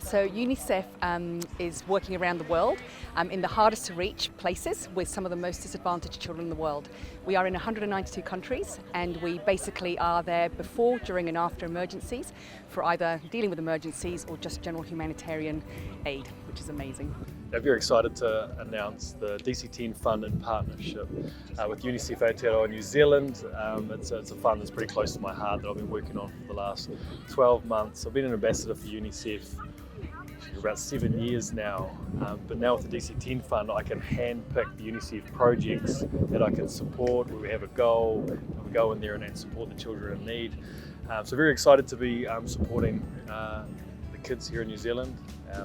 So Unicef is working around the world in the hardest to reach places with some of the most disadvantaged children in the world. We are in 192 countries and we basically are there before, during and after emergencies for either dealing with emergencies or just general humanitarian aid, which is amazing. I'm very excited to announce the DC10 Fund in partnership with Unicef Aotearoa New Zealand. It's a fund that's pretty close to my heart that I've been working on for the last 12 months. I've been an ambassador for Unicef for about 7 years now, but now with the DC10 Fund I can hand-pick the Unicef projects that I can support, where we have a goal, and we go in there and support the children in need. So very excited to be supporting the kids here in New Zealand,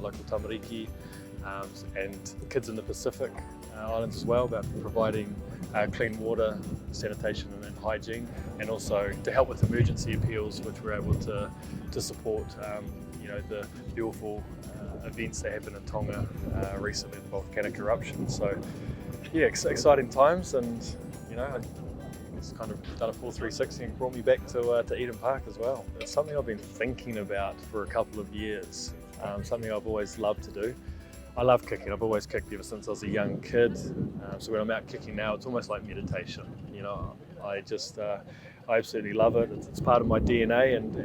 local tamariki, and kids in the Pacific Islands as well, about providing clean water, sanitation and hygiene, and also to help with emergency appeals, which we're able to support the awful events that happened in Tonga recently, the volcanic eruption. So yeah, exciting times, and it's kind of done a full 360 and brought me back to Eden Park as well. It's something I've been thinking about for a couple of years, something I've always loved to do. I love kicking. I've always kicked ever since I was a young kid. So when I'm out kicking now, it's almost like meditation. I absolutely love it. It's part of my DNA, and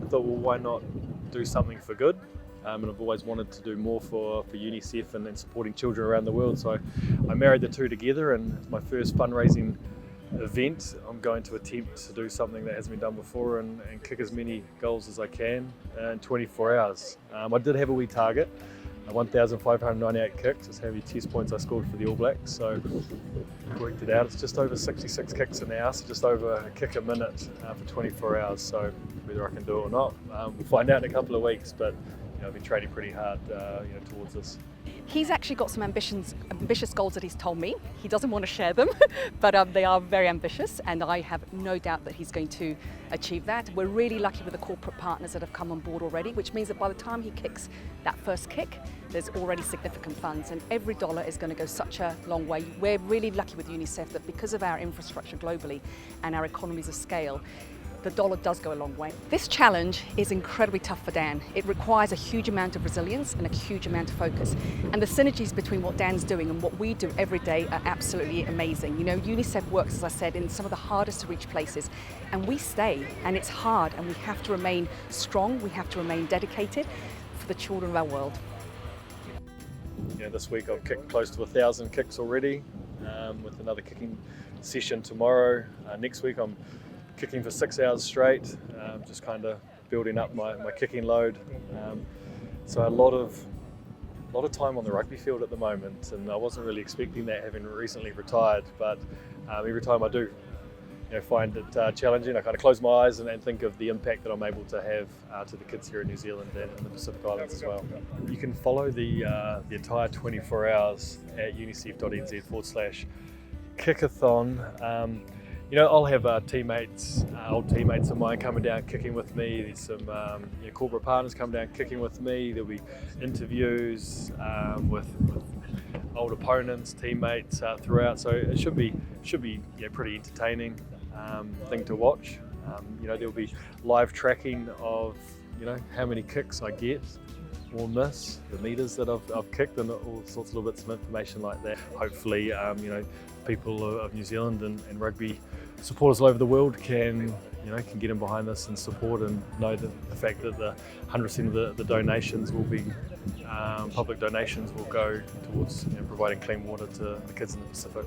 I thought, well, why not do something for good? And I've always wanted to do more for Unicef and supporting children around the world. So I married the two together, and it's my first fundraising event. I'm going to attempt to do something that hasn't been done before and kick as many goals as I can in 24 hours. I did have a wee target. 1,598 kicks is how many test points I scored for the All Blacks. So I worked it out. It's just over 66 kicks an hour, so just over a kick a minute for 24 hours. So whether I can do it or not, we'll find out in a couple of weeks. But I've been training pretty hard towards this. He's actually got some ambitious goals that he's told me. He doesn't want to share them, but they are very ambitious, and I have no doubt that he's going to achieve that. We're really lucky with the corporate partners that have come on board already, which means that by the time he kicks that first kick, there's already significant funds, and every dollar is going to go such a long way. We're really lucky with Unicef that because of our infrastructure globally and our economies of scale, the dollar does go a long way. This challenge is incredibly tough for Dan. It requires a huge amount of resilience and a huge amount of focus. And the synergies between what Dan's doing and what we do every day are absolutely amazing. Unicef works, as I said, in some of the hardest to reach places, and we stay, and it's hard, and we have to remain strong, we have to remain dedicated for the children of our world. This week I've kicked close to 1,000 kicks already, with another kicking session tomorrow. Next week I'm kicking for 6 hours straight, just kind of building up my kicking load. So a lot of time on the rugby field at the moment, and I wasn't really expecting that, having recently retired. But every time I do find it challenging, I kind of close my eyes and think of the impact that I'm able to have to the kids here in New Zealand and in the Pacific Islands as well. You can follow the entire 24 hours at unicef.nz/kick-a-thon. I'll have old teammates of mine coming down kicking with me. There's some corporate partners coming down kicking with me. There'll be interviews with old opponents, teammates throughout. So it should be pretty entertaining thing to watch. There'll be live tracking of how many kicks I get or miss, the meters that I've kicked, and all sorts of little bits of information like that. Hopefully, people of New Zealand and rugby supporters all over the world can get in behind this and support, and know that the fact that the 100% of the donations will be public donations will go towards providing clean water to the kids in the Pacific.